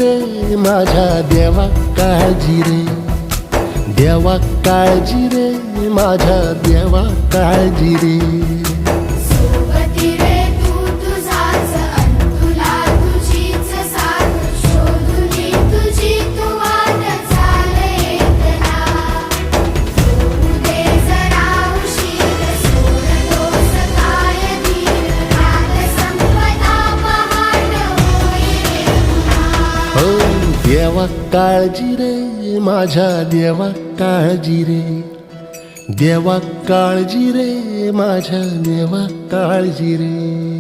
रे माझ्या देवा काळजी रे, देवा काळजी रे माझ्या देवा काळजी रे. सोबती रे तू तुझाच अंतुला तुझीच साथ, शोधुनी तुझी तू वाट चाल एकला. होऊ दे जरा उशीर, सोड दोष काय धीर, रात संपदा पहाट होई रे पुन्हा. हो देवा काळजी रे माझ्या देवा काळजी रे, देवा काळजी रे माझ्या देवा काळजी रे.